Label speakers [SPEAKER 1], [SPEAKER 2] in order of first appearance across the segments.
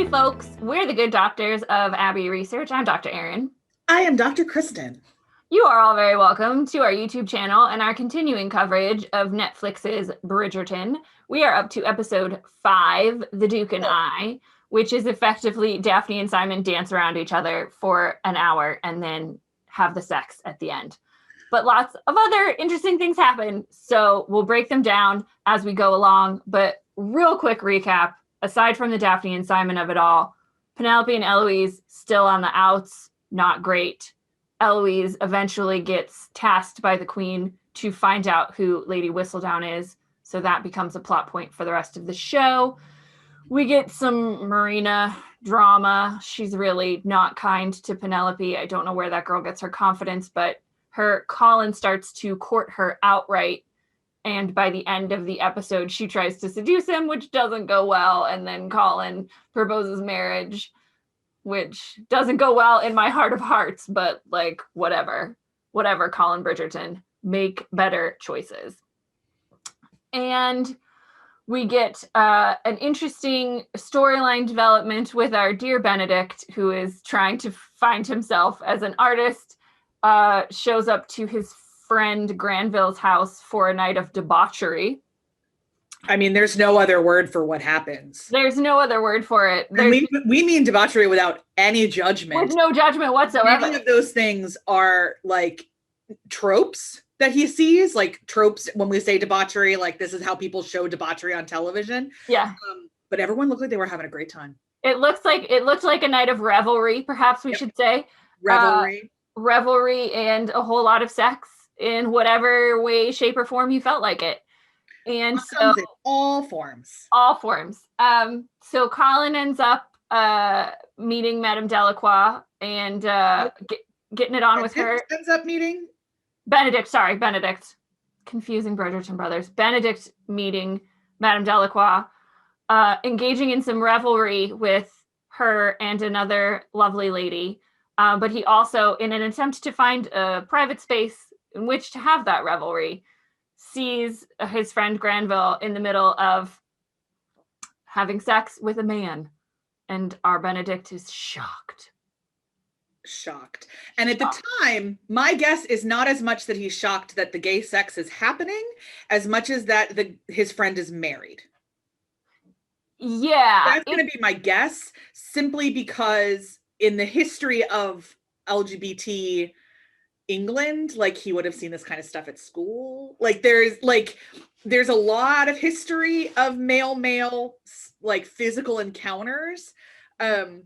[SPEAKER 1] Hey folks, we're the good doctors of Abbey Research. I'm Dr. Erin.
[SPEAKER 2] I am Dr. Kristen.
[SPEAKER 1] You are all very welcome to our YouTube channel and our continuing coverage of Netflix's Bridgerton. We are up to episode 5, The Duke and I, which is effectively Daphne and Simon dance around each other for an hour and then have the sex at the end. But lots of other interesting things happen, so we'll break them down as we go along. But real quick recap, aside from the Daphne and Simon of it all, Penelope and Eloise still on the outs, not great. Eloise eventually gets tasked by the Queen to find out who Lady Whistledown is, so that becomes a plot point for the rest of the show. We get some Marina drama. She's really not kind to Penelope. I don't know where that girl gets her confidence, but Colin starts to court her outright, and by the end of the episode, she tries to seduce him, which doesn't go well, and then Colin proposes marriage, which doesn't go well in my heart of hearts, but like, whatever, Colin Bridgerton, make better choices. And we get an interesting storyline development with our dear Benedict, who is trying to find himself as an artist, shows up to his friend Granville's house for a night of debauchery.
[SPEAKER 2] I mean, there's no other word for what happens.
[SPEAKER 1] There's no other word for it.
[SPEAKER 2] We mean debauchery without any judgment.
[SPEAKER 1] With no judgment whatsoever.
[SPEAKER 2] Many of those things are like tropes that he sees, like tropes when we say debauchery, like this is how people show debauchery on television.
[SPEAKER 1] Yeah.
[SPEAKER 2] But everyone looked like they were having a great time.
[SPEAKER 1] It looked like a night of revelry, perhaps we should say. Revelry and a whole lot of sex in whatever way, shape, or form you felt like it. And so
[SPEAKER 2] all forms.
[SPEAKER 1] So Colin ends up meeting Madame Delacroix and getting it on with her.
[SPEAKER 2] Ends up meeting
[SPEAKER 1] Benedict. Confusing Bridgerton brothers. Benedict meeting Madame Delacroix, engaging in some revelry with her and another lovely lady. But he also, in an attempt to find a private space in which to have that revelry, sees his friend Granville in the middle of having sex with a man. And our Benedict is shocked.
[SPEAKER 2] And at the time, my guess is not as much that he's shocked that the gay sex is happening, as much as that his friend is married.
[SPEAKER 1] Yeah.
[SPEAKER 2] That's going to be my guess, simply because in the history of LGBT England, like he would have seen this kind of stuff at school. Like there's a lot of history of male like physical encounters. And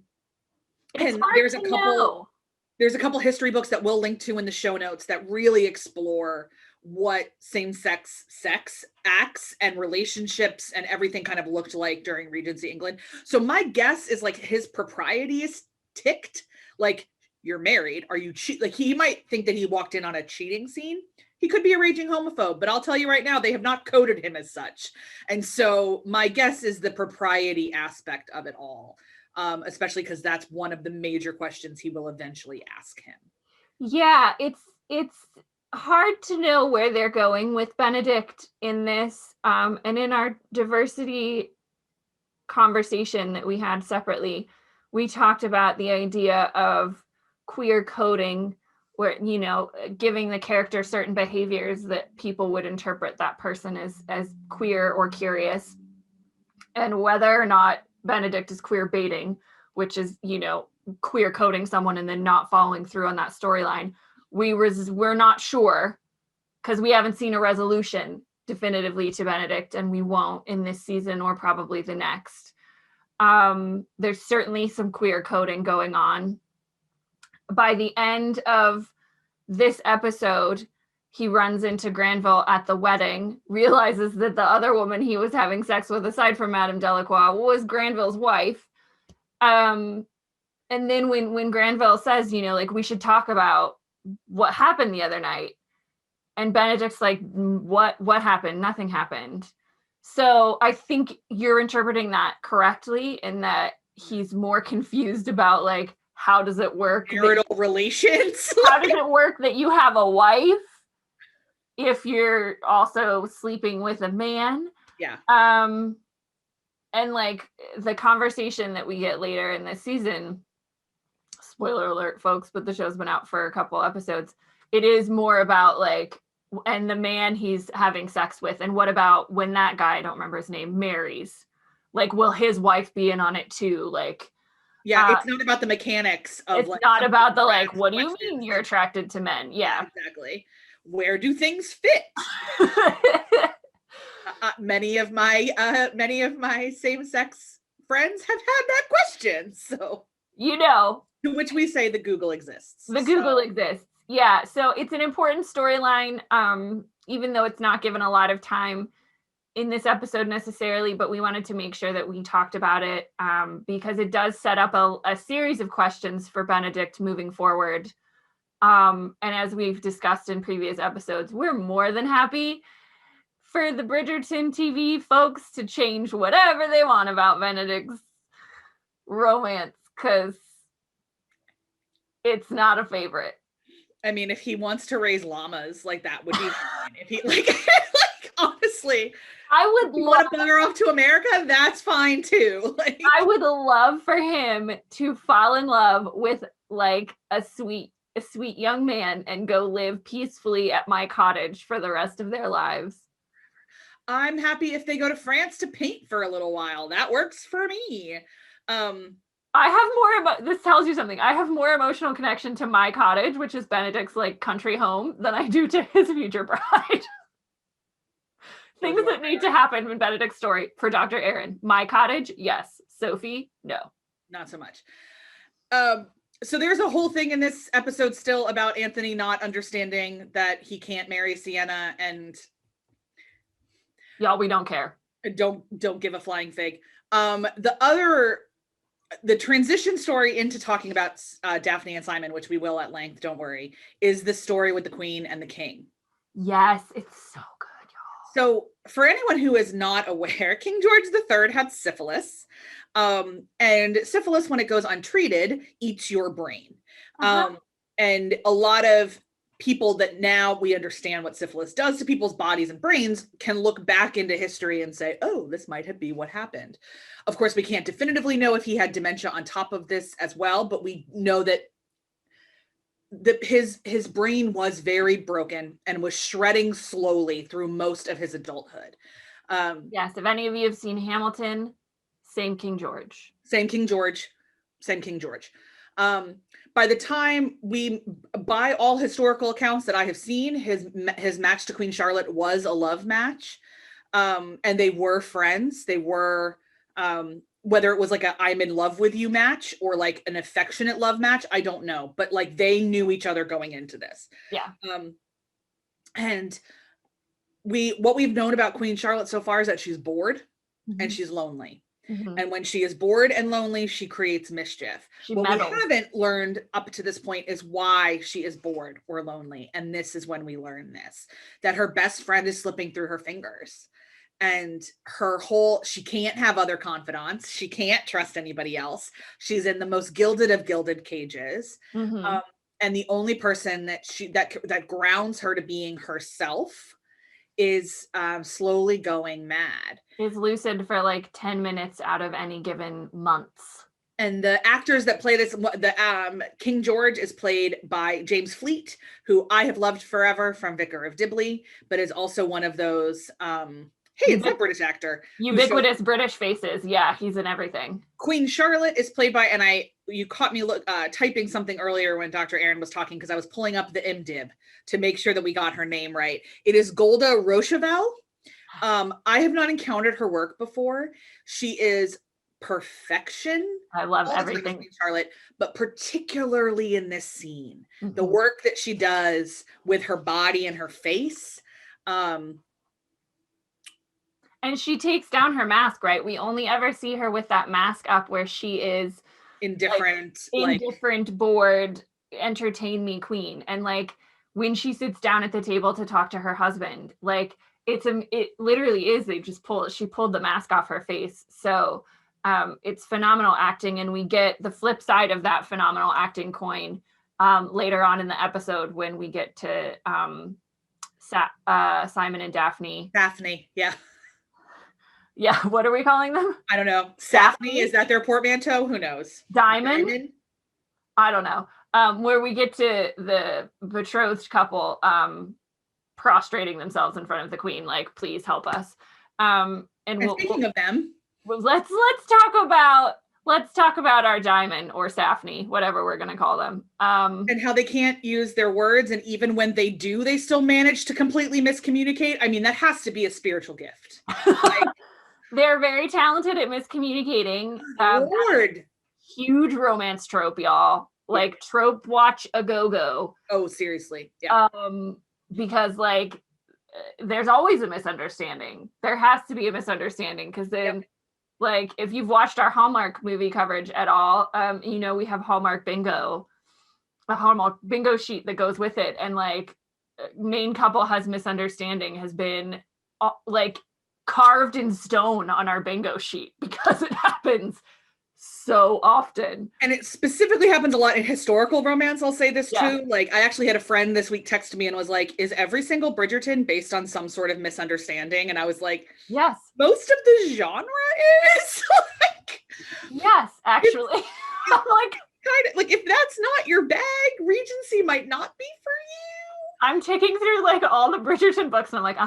[SPEAKER 2] there's a couple history books that we'll link to in the show notes that really explore what same-sex sex acts and relationships and everything kind of looked like during Regency England. So my guess is like his propriety is ticked. Like, you're married, are you like he might think that he walked in on a cheating scene. He could be a raging homophobe, but I'll tell you right now, they have not coded him as such. And so my guess is the propriety aspect of it all, especially because that's one of the major questions he will eventually ask him.
[SPEAKER 1] Yeah, it's hard to know where they're going with Benedict in this, and in our diversity conversation that we had separately, we talked about the idea of queer coding, where, you know, giving the character certain behaviors that people would interpret that person as queer or curious, and whether or not Benedict is queer baiting, which is, you know, queer coding someone and then not following through on that storyline. We're not sure, because we haven't seen a resolution definitively to Benedict, and we won't in this season or probably the next. There's certainly some queer coding going on. By the end of this episode, he runs into Granville at the wedding, realizes that the other woman he was having sex with, aside from Madame Delacroix, was Granville's wife. And then when Granville says, you know, like, we should talk about what happened the other night, and Benedict's like, what happened? Nothing happened. So I think you're interpreting that correctly, in that he's more confused about, like, how does it work?
[SPEAKER 2] Marital relations?
[SPEAKER 1] How does it work that you have a wife if you're also sleeping with a man?
[SPEAKER 2] Yeah.
[SPEAKER 1] And like the conversation that we get later in this season, spoiler alert, folks, but the show's been out for a couple episodes. It is more about like, and the man he's having sex with, and what about when that guy, I don't remember his name, marries? Like, will his wife be in on it too? Like,
[SPEAKER 2] yeah, it's not about the mechanics of
[SPEAKER 1] it's
[SPEAKER 2] like,
[SPEAKER 1] not about the like, what do you mean you're attracted to men? Yeah,
[SPEAKER 2] exactly. Where do things fit? Many of my same-sex friends have had that question, so to which we say the Google exists.
[SPEAKER 1] The Google exists. Yeah, so it's an important storyline, even though it's not given a lot of time in this episode necessarily, but we wanted to make sure that we talked about it, because it does set up a series of questions for Benedict moving forward. And as we've discussed in previous episodes, we're more than happy for the Bridgerton TV folks to change whatever they want about Benedict's romance, because it's not a favorite.
[SPEAKER 2] I mean, if he wants to raise llamas, like that would be fine. If he like, honestly,
[SPEAKER 1] I would
[SPEAKER 2] want to bugger off to America, that's fine too. Like,
[SPEAKER 1] I would love for him to fall in love with like a sweet young man and go live peacefully at my cottage for the rest of their lives.
[SPEAKER 2] I'm happy if they go to France to paint for a little while. That works for me.
[SPEAKER 1] I have more this tells you something. I have more emotional connection to my cottage, which is Benedict's like country home, than I do to his future bride. Things that need to happen in Benedict's story for Dr. Aaron. My cottage, yes. Sophie, no.
[SPEAKER 2] Not so much. So there's a whole thing in this episode still about Anthony not understanding that he can't marry Sienna, and
[SPEAKER 1] y'all, we don't care.
[SPEAKER 2] Don't give a flying fig. The transition story into talking about Daphne and Simon, which we will at length, don't worry, is the story with the Queen and the King.
[SPEAKER 1] Yes, it's so good, y'all.
[SPEAKER 2] So for anyone who is not aware, King George III had syphilis. And syphilis, when it goes untreated, eats your brain. And a lot of people that now we understand what syphilis does to people's bodies and brains can look back into history and say, oh, this might have been what happened. Of course, we can't definitively know if he had dementia on top of this as well, but we know that his brain was very broken and was shredding slowly through most of his adulthood.
[SPEAKER 1] Yes, if any of you have seen Hamilton, same King George.
[SPEAKER 2] By the time by all historical accounts that I have seen, his match to Queen Charlotte was a love match. And they were friends. They were, whether it was like a I'm in love with you match or like an affectionate love match, I don't know. But like they knew each other going into this.
[SPEAKER 1] Yeah.
[SPEAKER 2] And what we've known about Queen Charlotte so far is that she's bored and she's lonely. And when she is bored and lonely, she creates mischief. What we haven't learned up to this point is why she is bored or lonely. And this is when we learn this, that her best friend is slipping through her fingers. And she can't have other confidants. She can't trust anybody else. She's in the most gilded of gilded cages. And the only person that grounds her to being herself is slowly going mad.
[SPEAKER 1] Is lucid for like 10 minutes out of any given months.
[SPEAKER 2] And the actors that play this, King George is played by James Fleet, who I have loved forever from Vicar of Dibley, but is also one of those, it's a British actor.
[SPEAKER 1] Ubiquitous British faces. Yeah, he's in everything.
[SPEAKER 2] Queen Charlotte is played by, and you caught me typing something earlier when Dr. Aaron was talking, because I was pulling up the IMDb to make sure that we got her name right. It is Golda Rochevelle. I have not encountered her work before. She is perfection.
[SPEAKER 1] I love everything.
[SPEAKER 2] Queen Charlotte, but particularly in this scene, the work that she does with her body and her face.
[SPEAKER 1] And she takes down her mask, right? We only ever see her with that mask up where she is
[SPEAKER 2] indifferent,
[SPEAKER 1] bored, entertain me queen. And like when she sits down at the table to talk to her husband, like it literally is, she pulled the mask off her face. So it's phenomenal acting. And we get the flip side of that phenomenal acting coin later on in the episode when we get to Simon and Daphne.
[SPEAKER 2] Yeah.
[SPEAKER 1] Yeah, what are we calling them?
[SPEAKER 2] I don't know. Daphne, is that their portmanteau? Who knows?
[SPEAKER 1] Diamond? I don't know. Where we get to the betrothed couple prostrating themselves in front of the queen, like, please help us. And
[SPEAKER 2] speaking of them,
[SPEAKER 1] let's talk about our Diamond or Daphne, whatever we're gonna call them.
[SPEAKER 2] And how they can't use their words, and even when they do, they still manage to completely miscommunicate. I mean, that has to be a spiritual gift. Like,
[SPEAKER 1] they're very talented at miscommunicating.
[SPEAKER 2] Lord.
[SPEAKER 1] Huge romance trope, y'all. Like, trope watch a go-go.
[SPEAKER 2] Oh, seriously. Yeah.
[SPEAKER 1] Because like there's always a misunderstanding. There has to be a misunderstanding, because then like if you've watched our Hallmark movie coverage at all, you know, we have Hallmark bingo, a Hallmark bingo sheet that goes with it, and like main couple has misunderstanding has been like carved in stone on our bingo sheet because it happens so often.
[SPEAKER 2] And it specifically happens a lot in historical romance. I'll say this too. Like, I actually had a friend this week text me and was like, is every single Bridgerton based on some sort of misunderstanding? And I was like,
[SPEAKER 1] yes,
[SPEAKER 2] most of the genre is. Like,
[SPEAKER 1] yes, actually. I'm like,
[SPEAKER 2] kind of like, if that's not your bag, Regency might not be for you.
[SPEAKER 1] I'm ticking through like all the Bridgerton books and I'm like,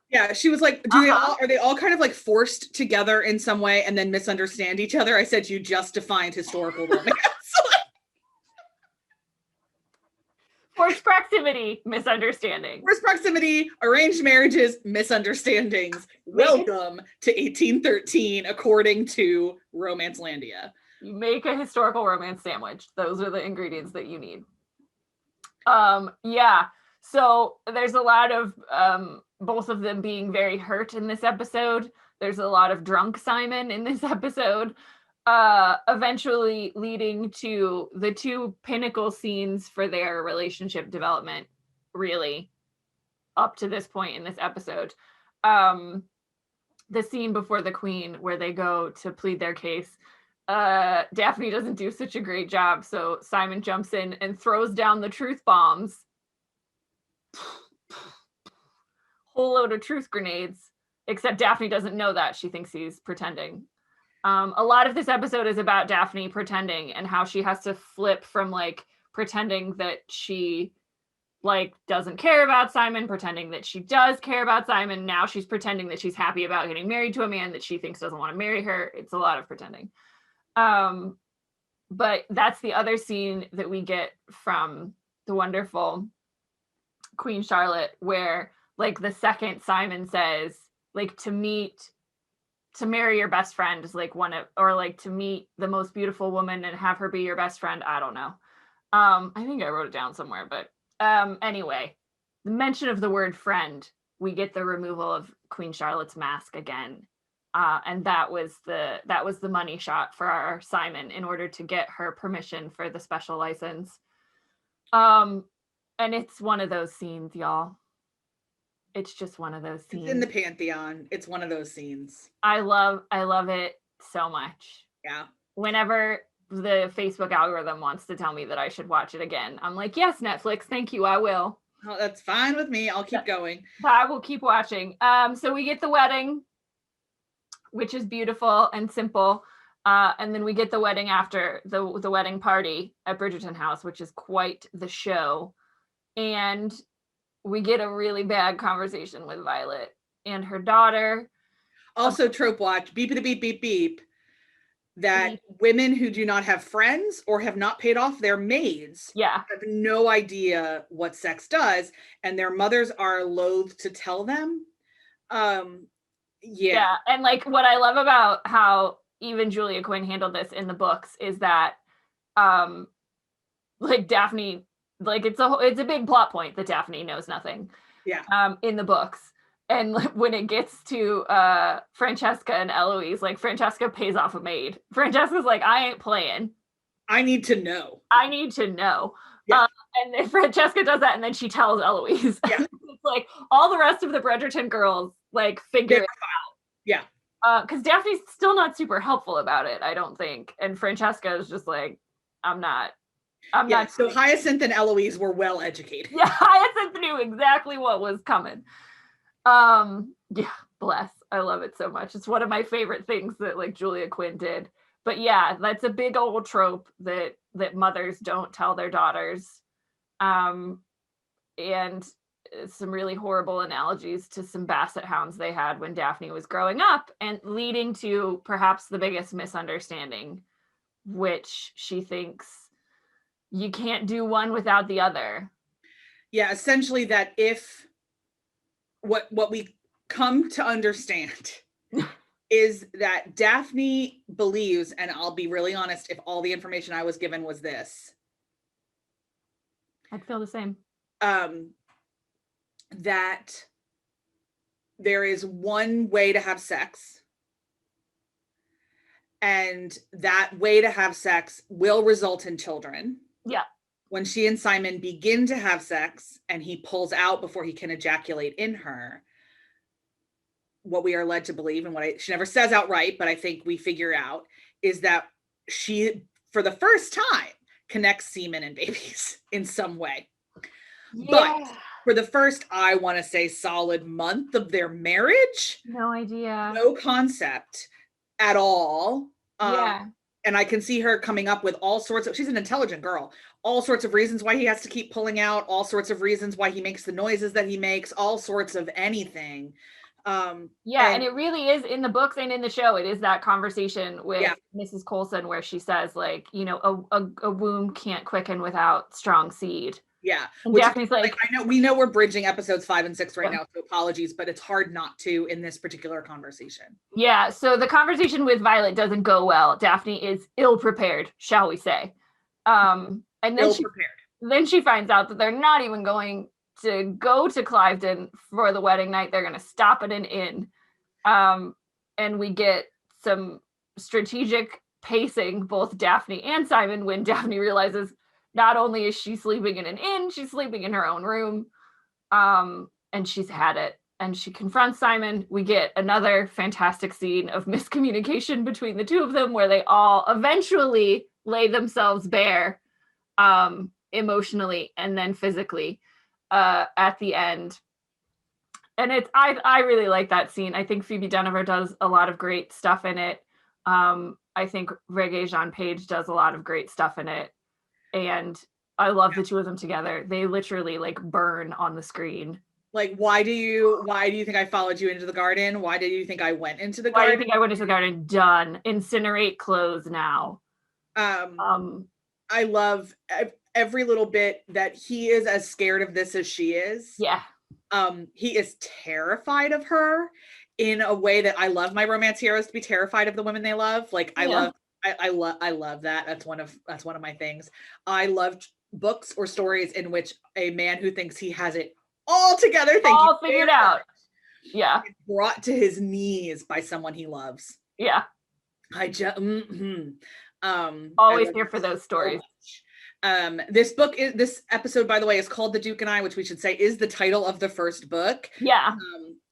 [SPEAKER 2] Yeah, she was like, are they all kind of like forced together in some way and then misunderstand each other? I said, you just defined historical romance.
[SPEAKER 1] Forced proximity, misunderstanding.
[SPEAKER 2] Forced proximity, arranged marriages, misunderstandings. Welcome to 1813, according to Romancelandia.
[SPEAKER 1] You make a historical romance sandwich. Those are the ingredients that you need. Yeah. So there's a lot of both of them being very hurt in this episode. There's a lot of drunk Simon in this episode, eventually leading to the two pinnacle scenes for their relationship development, really, up to this point in this episode. The scene before the queen where they go to plead their case. Daphne doesn't do such a great job, so Simon jumps in and throws down the truth bombs. Whole load of truth grenades, except Daphne doesn't know that. She thinks he's pretending. A lot of this episode is about Daphne pretending and how she has to flip from like pretending that she like doesn't care about Simon, pretending that she does care about Simon. Now she's pretending that she's happy about getting married to a man that she thinks doesn't want to marry her. It's a lot of pretending. But that's the other scene that we get from the wonderful Queen Charlotte, where like the second Simon says like to marry your best friend is like one of, or like to meet the most beautiful woman and have her be your best friend. I don't know. I think I wrote it down somewhere, but anyway, the mention of the word friend, we get the removal of Queen Charlotte's mask again. And that was the money shot for our Simon in order to get her permission for the special license. And it's one of those scenes, y'all. It's just one of those scenes.
[SPEAKER 2] It's in the pantheon. It's one of those scenes.
[SPEAKER 1] I love it so much.
[SPEAKER 2] Yeah.
[SPEAKER 1] Whenever the Facebook algorithm wants to tell me that I should watch it again, I'm like, yes, Netflix, thank you, I will.
[SPEAKER 2] Oh, that's fine with me. I'll keep going.
[SPEAKER 1] I will keep watching. So we get the wedding, which is beautiful and simple. And then we get the wedding after, the wedding party at Bridgerton House, which is quite the show. And we get a really bad conversation with Violet and her daughter.
[SPEAKER 2] Also, trope watch, beep, beep, beep, beep, that women who do not have friends or have not paid off their maids have no idea what sex does, and their mothers are loath to tell them.
[SPEAKER 1] Yeah. And like what I love about how even Julia Quinn handled this in the books is that like Daphne, like it's a big plot point that Daphne knows nothing. In the books. And when it gets to Francesca and Eloise, like Francesca pays off a maid. Francesca's like, I ain't playing.
[SPEAKER 2] I need to know.
[SPEAKER 1] Yeah. And then Francesca does that, and then she tells Eloise. Yeah. It's like all the rest of the Bridgerton girls like figure it out.
[SPEAKER 2] Yeah.
[SPEAKER 1] Because Daphne's still not super helpful about it, I don't think. And Francesca is just like, I'm not.
[SPEAKER 2] So Hyacinth and Eloise were well educated.
[SPEAKER 1] Yeah, Hyacinth knew exactly what was coming. Yeah, bless. I love it so much. It's one of my favorite things that like Julia Quinn did. But yeah, that's a big old trope that mothers don't tell their daughters. Um, and some really horrible analogies to some basset hounds they had when Daphne was growing up, and leading to perhaps the biggest misunderstanding, which she thinks you can't do one without the other.
[SPEAKER 2] Yeah, essentially that if what we come to understand is that Daphne believes, and I'll be really honest, if all the information I was given was this,
[SPEAKER 1] I'd feel the same.
[SPEAKER 2] That there is one way to have sex, and that way to have sex will result in children.
[SPEAKER 1] Yeah.
[SPEAKER 2] When she and Simon begin to have sex and he pulls out before he can ejaculate in her, what we are led to believe, and she never says outright, but I think we figure out, is that she, for the first time, connects semen and babies in some way. Yeah. But for the first, I want to say, solid month of their marriage,
[SPEAKER 1] no idea,
[SPEAKER 2] no concept at all.
[SPEAKER 1] Yeah.
[SPEAKER 2] And I can see her coming up with all sorts of, she's an intelligent girl, all sorts of reasons why he has to keep pulling out, all sorts of reasons why he makes the noises that he makes, all sorts of anything.
[SPEAKER 1] Yeah, and it really is in the books and in the show. It is that conversation with Mrs. Coulson where she says, like, you know, a womb can't quicken without strong seed.
[SPEAKER 2] Yeah,
[SPEAKER 1] and Daphne's like,
[SPEAKER 2] I know we know we're bridging episodes 5 and 6 right now, so apologies, but it's hard not to in this particular conversation.
[SPEAKER 1] Yeah, so the conversation with Violet doesn't go well. Daphne is ill prepared, shall we say? And then she finds out that they're not even going to go to Cliveden for the wedding night. They're going to stop at an inn. And we get some strategic pacing, both Daphne and Simon, when Daphne realizes not only is she sleeping in an inn, she's sleeping in her own room. And she's had it. And she confronts Simon. We get another fantastic scene of miscommunication between the two of them, where they all eventually lay themselves bare, emotionally and then physically, at the end. And I really like that scene. I think Phoebe Dynevor does a lot of great stuff in it. I think Regé-Jean Page does a lot of great stuff in it. And I love the two of them together. They literally like burn on the screen.
[SPEAKER 2] Like, why do you think I followed you into the garden? Why do you think I went into the garden?
[SPEAKER 1] Why do you think I went into the garden? Done. Incinerate clothes now.
[SPEAKER 2] I love every little bit that he is as scared of this as she is.
[SPEAKER 1] Yeah.
[SPEAKER 2] He is terrified of her in a way that I love my romance heroes to be terrified of the women they love. Like, I love that. That's one of my things. I love books or stories in which a man who thinks he has it all together,
[SPEAKER 1] all figured out,
[SPEAKER 2] brought to his knees by someone he loves.
[SPEAKER 1] Yeah.
[SPEAKER 2] I just
[SPEAKER 1] always here for those stories.
[SPEAKER 2] This episode, by the way, is called The Duke and I, which we should say is the title of the first book.
[SPEAKER 1] Yeah.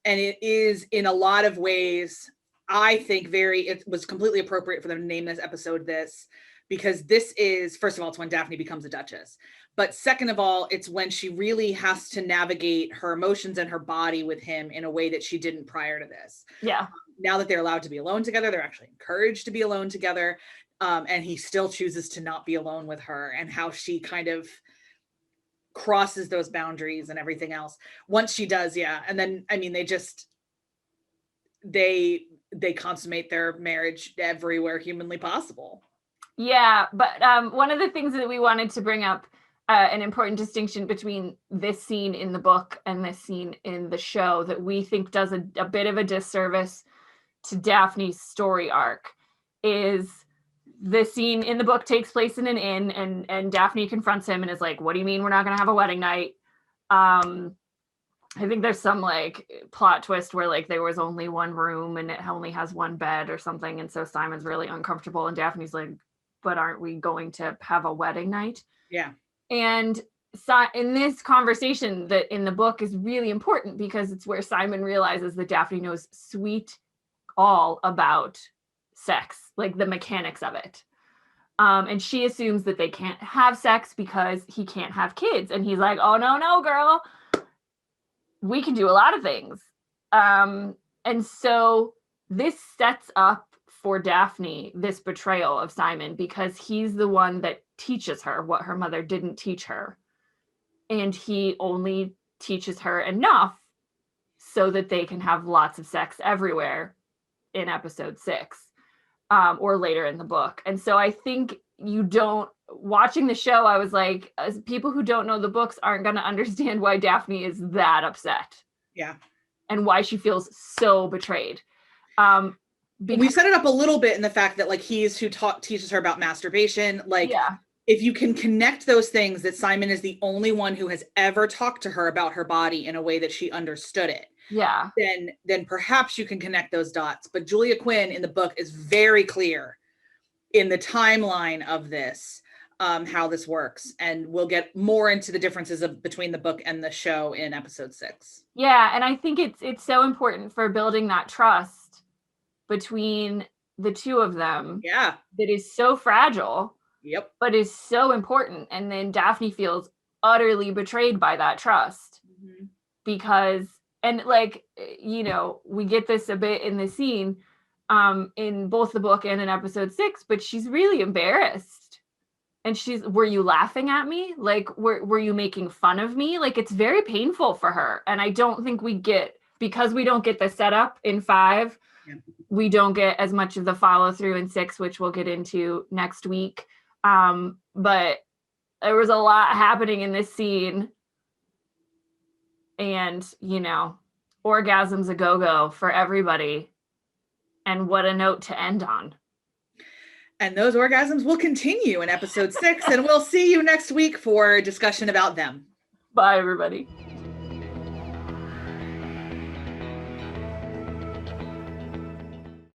[SPEAKER 2] And it is, in a lot of ways, I think it was completely appropriate for them to name this episode this, because this is, first of all, it's when Daphne becomes a duchess. But second of all, it's when she really has to navigate her emotions and her body with him in a way that she didn't prior to this.
[SPEAKER 1] Yeah.
[SPEAKER 2] Now that they're allowed to be alone together, they're actually encouraged to be alone together. And he still chooses to not be alone with her, and how she kind of crosses those boundaries and everything else once she does. Yeah. And then, I mean, they consummate their marriage everywhere humanly possible.
[SPEAKER 1] Yeah. But one of the things that we wanted to bring up, an important distinction between this scene in the book and this scene in the show that we think does a bit of a disservice to Daphne's story arc, is the scene in the book takes place in an inn, and Daphne confronts him and is like, what do you mean we're not going to have a wedding night? I think there's some like plot twist where like there was only one room and it only has one bed or something. And so Simon's really uncomfortable and Daphne's like, but aren't we going to have a wedding night?
[SPEAKER 2] Yeah.
[SPEAKER 1] And in this conversation that in the book is really important, because it's where Simon realizes that Daphne knows sweet all about sex, like the mechanics of it. And she assumes that they can't have sex because he can't have kids. And he's like, oh, no, girl. We can do a lot of things. And so this sets up for Daphne this betrayal of Simon, because he's the one that teaches her what her mother didn't teach her. And he only teaches her enough so that they can have lots of sex everywhere in episode 6, or later in the book. And so I think watching the show, I was like, as people who don't know the books aren't going to understand why Daphne is that upset.
[SPEAKER 2] Yeah.
[SPEAKER 1] And why she feels so betrayed.
[SPEAKER 2] We set it up a little bit in the fact that like he's who teaches her about masturbation. Like,
[SPEAKER 1] yeah.
[SPEAKER 2] If you can connect those things, that Simon is the only one who has ever talked to her about her body in a way that she understood it.
[SPEAKER 1] Yeah.
[SPEAKER 2] Then perhaps you can connect those dots. But Julia Quinn in the book is very clear in the timeline of this, how this works. And we'll get more into the differences between the book and the show in episode 6.
[SPEAKER 1] Yeah. And I think it's so important for building that trust between the two of them.
[SPEAKER 2] Yeah.
[SPEAKER 1] That is so fragile.
[SPEAKER 2] Yep.
[SPEAKER 1] But is so important. And then Daphne feels utterly betrayed by that trust. Mm-hmm. Because, and like, you know, we get this a bit in the scene, in both the book and in episode 6, but she's really embarrassed. And were you laughing at me? Like, were you making fun of me? Like, it's very painful for her. And I don't think because we don't get the setup in 5, yeah. We don't get as much of the follow through in 6, which we'll get into next week. But there was a lot happening in this scene, and, you know, orgasms a go-go for everybody. And what a note to end on.
[SPEAKER 2] And those orgasms will continue in episode 6, and we'll see you next week for a discussion about them.
[SPEAKER 1] Bye, everybody.